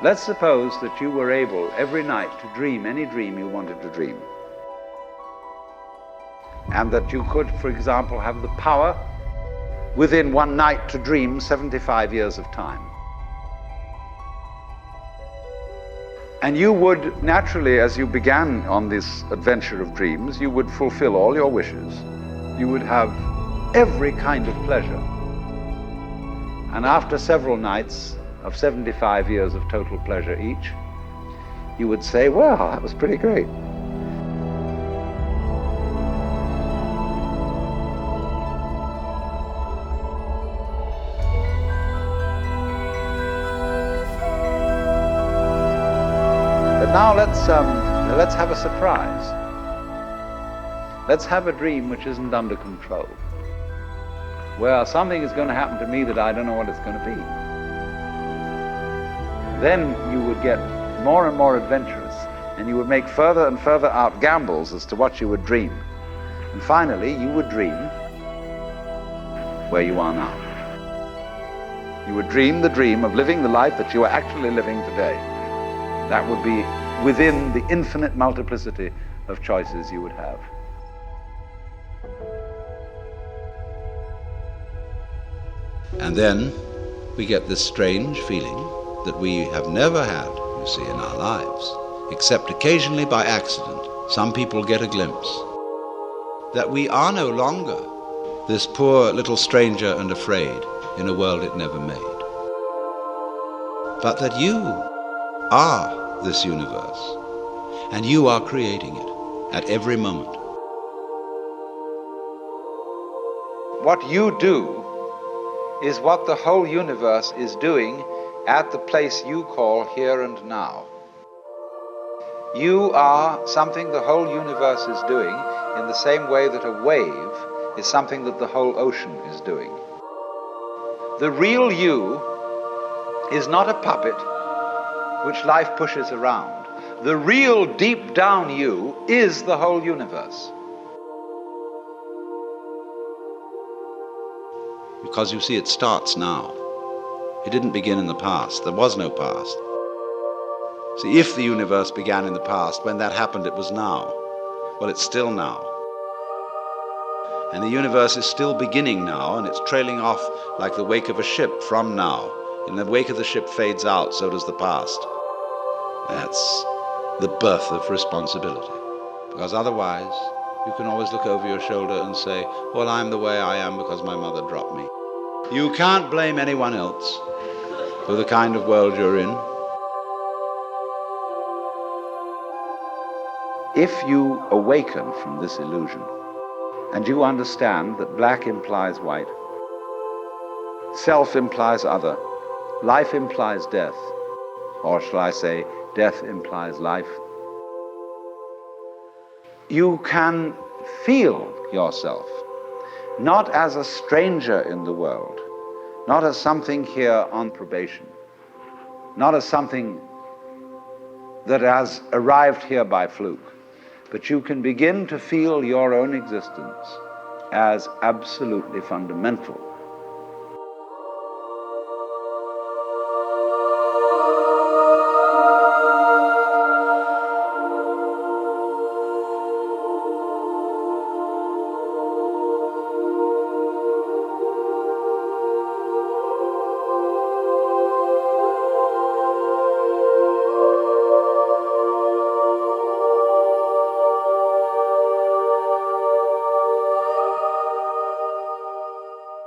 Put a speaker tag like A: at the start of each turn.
A: Let's suppose that you were able every night to dream any dream you wanted to dream. And that you could, for example, have the power within one night to dream 75 years of time. And you would naturally, as you began on this adventure of dreams, you would fulfill all your wishes. You would have every kind of pleasure. And after several nights of 75 years of total pleasure each, you would say, well, that was pretty great. But now let's have a surprise. Let's have a dream which isn't under control, where something is going to happen to me that I don't know what it's going to be. Then you would get more and more adventurous, and you would make further and further out gambles as to what you would dream. And finally, you would dream where you are now. You would dream the dream of living the life that you are actually living today. That would be within the infinite multiplicity of choices you would have.
B: And then we get this strange feeling that we have never had, you see, in our lives, except occasionally by accident. Some people get a glimpse that we are no longer this poor little stranger and afraid in a world it never made, but that you are this universe, and you are creating it at every moment.
A: What you do is what the whole universe is doing at the place you call here and now. You are something the whole universe is doing in the same way that a wave is something that the whole ocean is doing. The real you is not a puppet which life pushes around. The real deep down you is the whole universe.
B: Because you see, it starts now. It didn't begin in the past. There was no past. See, if the universe began in the past, when that happened, it was now. Well, it's still now. And the universe is still beginning now, and it's trailing off like the wake of a ship from now. And the wake of the ship fades out, so does the past. That's the birth of responsibility. Because otherwise, you can always look over your shoulder and say, well, I'm the way I am because my mother dropped me. You can't blame anyone else for the kind of world you're in.
A: If you awaken from this illusion, and you understand that black implies white, self implies other, life implies death, or shall I say, death implies life, you can feel yourself not as a stranger in the world, not as something here on probation, not as something that has arrived here by fluke, but you can begin to feel your own existence as absolutely fundamental